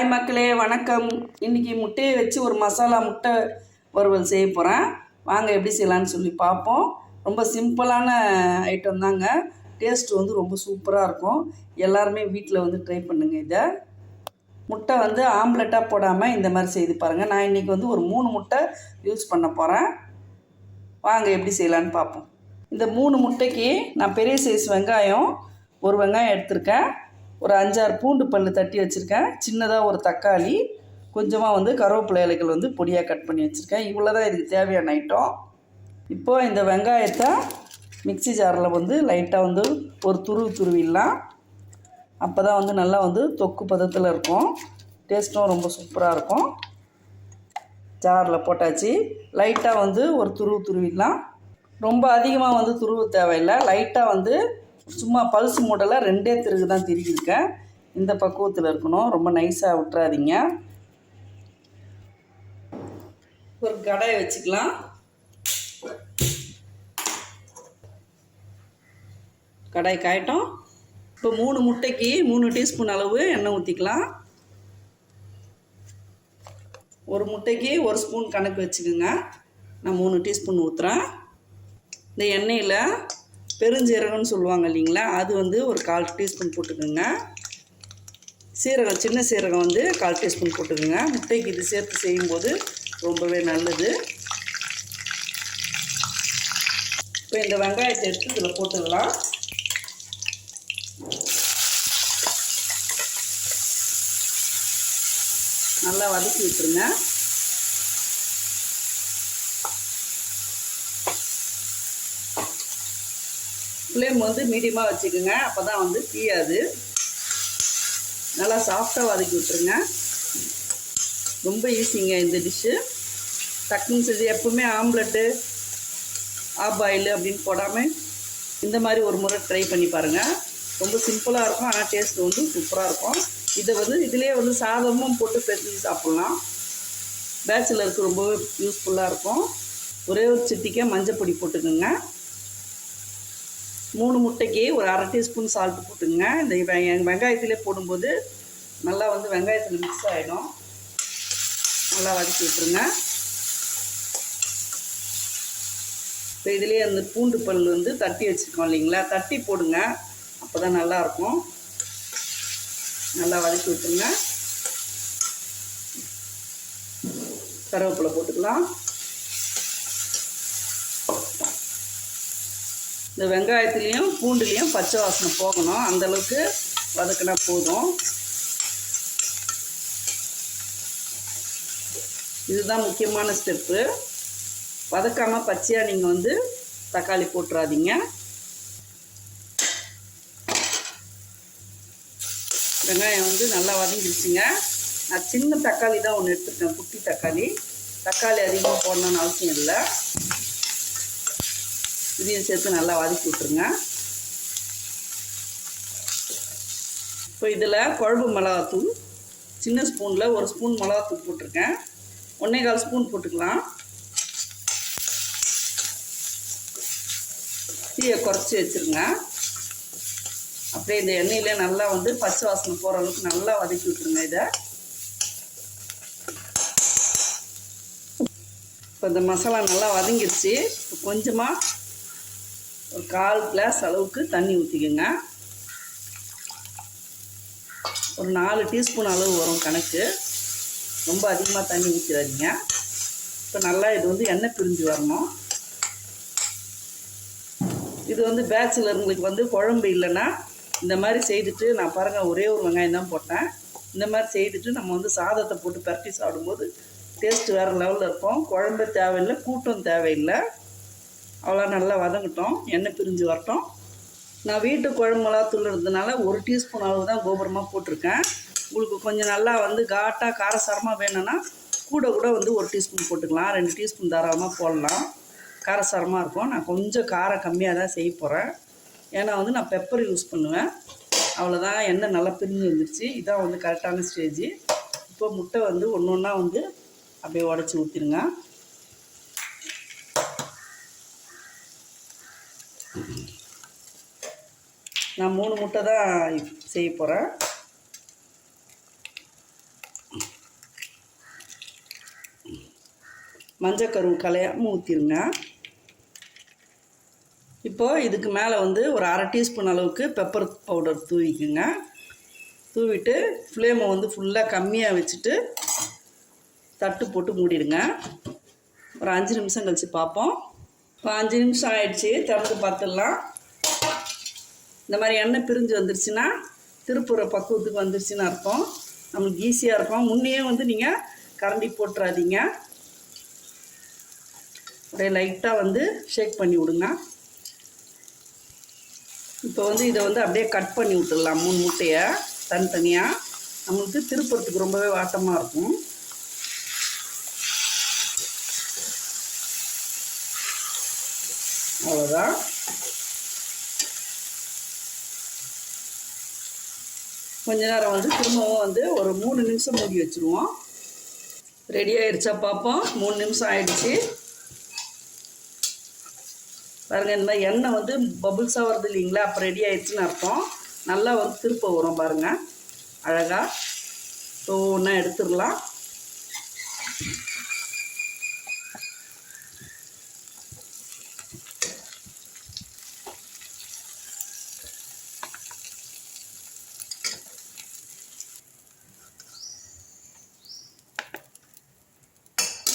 Hi மக்களே, வணக்கம். இன்றைக்கி முட்டையை வச்சு ஒரு மசாலா முட்டை வறுவல் செய்ய போகிறேன். வாங்க எப்படி செய்யலான்னு சொல்லி பார்ப்போம். ரொம்ப சிம்பிளான ஐட்டம் தாங்க. டேஸ்ட் வந்து ரொம்ப சூப்பராக இருக்கும். எல்லாருமே வீட்டில் வந்து ட்ரை பண்ணுங்கள். இதை முட்டை வந்து ஆம்லெட்டாக போடாமல் இந்த மாதிரி செய்து பாருங்கள். நான் இன்றைக்கி வந்து ஒரு 3 முட்டை யூஸ் பண்ண போகிறேன். வாங்க எப்படி செய்யலான்னு பார்ப்போம். இந்த 3 முட்டைக்கு நான் பெரிய சைஸ் வெங்காயம் ஒரு வெங்காயம் எடுத்திருக்கேன். ஒரு 5-6 பூண்டு பல் தட்டி வச்சுருக்கேன். சின்னதாக ஒரு தக்காளி, கொஞ்சமாக வந்து கருவேப்பிலை இலைகள் வந்து பொடியாக கட் பண்ணி வச்சுருக்கேன். இவ்வளோ தான் இதுக்கு தேவையான ஐட்டம். இப்போது இந்த வெங்காயத்தை மிக்ஸி ஜாரில் வந்து லைட்டாக வந்து ஒரு துருவிடலாம். அப்போ தான் வந்து நல்லா வந்து தொக்கு பதத்தில் இருக்கும். டேஸ்ட்டும் ரொம்ப சூப்பராக இருக்கும். ஜாரில் போட்டாச்சு. லைட்டாக வந்து ஒரு துருவிடலாம். ரொம்ப அதிகமாக வந்து துருவு தேவையில்லை. லைட்டாக வந்து சும்மா பல்ஸ் மூடலை 2 திருகு தான் திருகியிருக்கேன். இந்த பக்குவத்தில் இருக்கணும். ரொம்ப நைஸாக விட்டுறாதீங்க. ஒரு கடாயை வச்சுக்கலாம். கடாய் காயட்டும். இப்போ 3 முட்டைக்கு 3 டீஸ்பூன் அளவு எண்ணெய் ஊற்றிக்கலாம். ஒரு முட்டைக்கு 1 ஸ்பூன் கணக்கு வச்சுக்கோங்க. நான் 3 டீஸ்பூன் ஊற்றுறேன். இந்த எண்ணெயில் பெருஞ்சீரகம்னு சொல்லுவாங்க இல்லைங்களா, அது வந்து ஒரு 1/4 டீஸ்பூன் போட்டுக்கோங்க. சீரகம், சின்ன சீரகம் வந்து 1/4 டீஸ்பூன் போட்டுக்கோங்க. முட்டைக்கு இது சேர்த்து செய்யும்போது ரொம்பவே நல்லது. இப்போ இந்த வெங்காயத்தை எடுத்து இதில் போட்டுக்கலாம். நல்லா வதக்கி விட்டுருங்க. ஃப்ளேம் வந்து மீடியமாக வச்சுக்கோங்க. அப்போ தான் வந்து தீயாது. நல்லா சாஃப்டாக வதக்கி விட்டுருங்க. ரொம்ப ஈஸிங்க இந்த டிஷ்ஷு. டக்குன்னு செஞ்சு எப்பவுமே ஆம்லெட்டு ஆஃப்-பாயில் அப்படின்னு போடாமல் இந்த மாதிரி ஒரு முறை ட்ரை பண்ணி பாருங்கள். ரொம்ப சிம்பிளாக இருக்கும். ஆனால் டேஸ்ட் வந்து சூப்பராக இருக்கும். இதை வந்து இதிலே வந்து சாதமும் போட்டு பெருசு சாப்பிட்லாம். பேச்சுலருக்கு ரொம்பவே யூஸ்ஃபுல்லாக இருக்கும். ஒரே ஒரு சிட்டிக்கை மஞ்சள் பொடி போட்டுக்கோங்க. 3 முட்டைக்கு ஒரு 1/2 டீஸ்பூன் சால்ட்டு போட்டுங்க. இந்த வெங்காயத்திலே போடும்போது நல்லா வந்து வெங்காயத்தில் மிக்ஸ் ஆகிடும். நல்லா வதக்கி விட்டுருங்க. இப்போ இதுலேயே அந்த பூண்டு பல் வந்து தட்டி வச்சுருக்கோம் இல்லைங்களா, தட்டி போடுங்க. அப்போ தான் நல்லாயிருக்கும். நல்லா வதக்கி விட்டுருங்க. கருவேப்பிலை போட்டுக்கலாம். இந்த வெங்காயத்துலேயும் பூண்டுலேயும் பச்சை வாசனை போகணும். அந்தளவுக்கு வதக்கினா போதும். இதுதான் முக்கியமான ஸ்டெப்பு. வதக்காமல் பச்சையாக நீங்கள் வந்து தக்காளி போட்டுறாதீங்க. வெங்காயம் வந்து நல்லா வதங்கிடுச்சுங்க. நான் சின்ன தக்காளி தான் ஒன்று எடுத்துருக்கேன், குட்டி தக்காளி. தக்காளி அதிகமாக போடணும்னு அவசியம் இல்லை. இதையும் சேர்த்து நல்லா வதக்கி விட்டுருங்க. இப்போ இதில் குழம்பு மிளகாத்தூள் சின்ன ஸ்பூனில் 1 ஸ்பூன் மிளகாத்தூள் போட்டிருக்கேன். 1/4 ஸ்பூன் போட்டுக்கலாம். தீயை குறைச்சி வச்சுருங்க. அப்படியே இந்த எண்ணெயிலே நல்லா வந்து பச்சை வாசனை போகிற அளவுக்கு நல்லா வதக்கி விட்டுருங்க. இதை இப்போ இந்த மசாலா நல்லா வதங்கிடுச்சு. இப்போ கொஞ்சமாக ஒரு 1/4 கிளாஸ் அளவுக்கு தண்ணி ஊற்றிக்கோங்க. ஒரு 4 டீஸ்பூன் அளவு வரும் கணக்கு. ரொம்ப அதிகமாக தண்ணி ஊற்றிடாதீங்க. இப்போ நல்லா இது வந்து எண்ணெய் பிரிஞ்சு வரணும். இது வந்து பேச்சுலருங்களுக்கு வந்து குழம்பு இல்லைன்னா இந்த மாதிரி செய்துட்டு, நான் பாருங்கள் ஒரே ஒரு வெங்காயம் தான் போட்டேன். இந்த மாதிரி செய்துட்டு நம்ம வந்து சாதத்தை போட்டு பரட்டி சாப்பிடும்போது டேஸ்ட்டு வேறு லெவலில் இருக்கும். குழம்பு தேவையில்லை, கூட்டம் தேவையில்லை. அவ்வளோ நல்லா வதங்கட்டும், எண்ணெய் பிரிஞ்சு வரட்டும். நான் வீட்டு குழம்பு மிளகாத்தூள் இருந்ததுனால 1 டீஸ்பூன் அளவு தான் கோபுரமாக போட்டிருக்கேன். உங்களுக்கு கொஞ்சம் நல்லா வந்து காட்டாக காரசாரமாக வேணும்னா கூட வந்து 1 டீஸ்பூன் போட்டுக்கலாம். 2 டீஸ்பூன் தாராளமாக போடலாம். காரசாரமாக இருக்கும். நான் கொஞ்சம் காரம் கம்மியாக தான் செய்ய போகிறேன். ஏன்னா வந்து நான் பெப்பர் யூஸ் பண்ணுவேன். அவ்வளோதான். எண்ணெய் நல்லா பிரிஞ்சு வந்துடுச்சு. இதான் வந்து கரெக்டான ஸ்டேஜ். இப்போ முட்டை வந்து ஒன்று ஒன்றா வந்து அப்படியே உடச்சி ஊற்றிடுங்க. நான் 3 முட்டை தான் செய்ய போகிறேன். மஞ்சக்கரு கலையாமல் ஊற்றிருங்க. இப்போது இதுக்கு மேலே வந்து ஒரு அரை டீஸ்பூன் அளவுக்கு பெப்பர் பவுடர் தூவிக்குங்க. தூவிட்டு ஃப்ளேமை வந்து ஃபுல்லாக கம்மியாக வச்சுட்டு தட்டு போட்டு மூடிடுங்க. ஒரு 5 நிமிஷம் கழித்து பார்ப்போம். இப்போ 5 நிமிஷம் ஆயிடுச்சு, திறந்து பார்த்துடலாம். இந்த மாதிரி எண்ணெய் பிரிஞ்சு வந்துருச்சுன்னா திருப்புற பக்குவத்துக்கு வந்துருச்சுன்னு அர்த்தம். நம்மளுக்கு ஈஸியாக இருக்கும். முன்னையே வந்து நீங்கள் கரண்டி போட்டுறாதீங்க. அப்படியே லைட்டாக வந்து ஷேக் பண்ணி விடுங்க. இப்போ வந்து இதை வந்து அப்படியே கட் பண்ணி விட்டுடலாம். 3 முட்டையை தனித்தனியாக. நம்மளுக்கு திருப்புறத்துக்கு ரொம்பவே வாட்டமாக இருக்கும். அவ்வளோதான். கொஞ்ச நேரம் வந்து திரும்பவும் வந்து ஒரு 3 நிமிஷம் மூடி வச்சுருவோம். ரெடி ஆகிடுச்சா பார்ப்போம். 3 நிமிஷம் ஆயிடுச்சு பாருங்கள். இந்த மாதிரி எண்ணெய் வந்து பபுள்ஸாக வருது இல்லைங்களா, அப்போ ரெடி ஆகிடுச்சின்னு அர்த்தம். நல்லா வந்து திருப்ப வரும் பாருங்கள் அழகாக. ஸோ ஒன்றா எடுத்துடலாம்.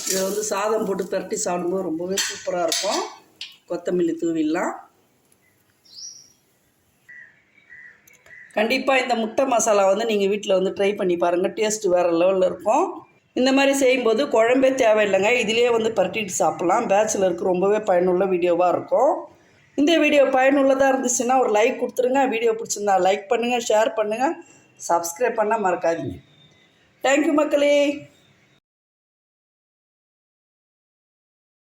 இதை வந்து சாதம் போட்டு பரட்டி சாப்பிடும்போது ரொம்பவே சூப்பராக இருக்கும். கொத்தமல்லி தூவிடலாம். கண்டிப்பாக இந்த முட்டை மசாலா வந்து நீங்கள் வீட்டில் வந்து ட்ரை பண்ணி பாருங்கள். டேஸ்ட்டு வேறு லெவலில் இருக்கும். இந்த மாதிரி செய்யும்போது குழம்பே தேவையில்லைங்க, இதிலே வந்து பரட்டிட்டு சாப்பிட்லாம். பேச்சுலருக்கு ரொம்பவே பயனுள்ள வீடியோவாக இருக்கும். இந்த வீடியோ பயனுள்ளதாக இருந்துச்சுன்னா ஒரு லைக் கொடுத்துருங்க. வீடியோ பிடிச்சிருந்தா லைக் பண்ணுங்கள், ஷேர் பண்ணுங்கள், சப்ஸ்கிரைப் பண்ணால் மறக்காதீங்க. தேங்க்யூ மக்களே.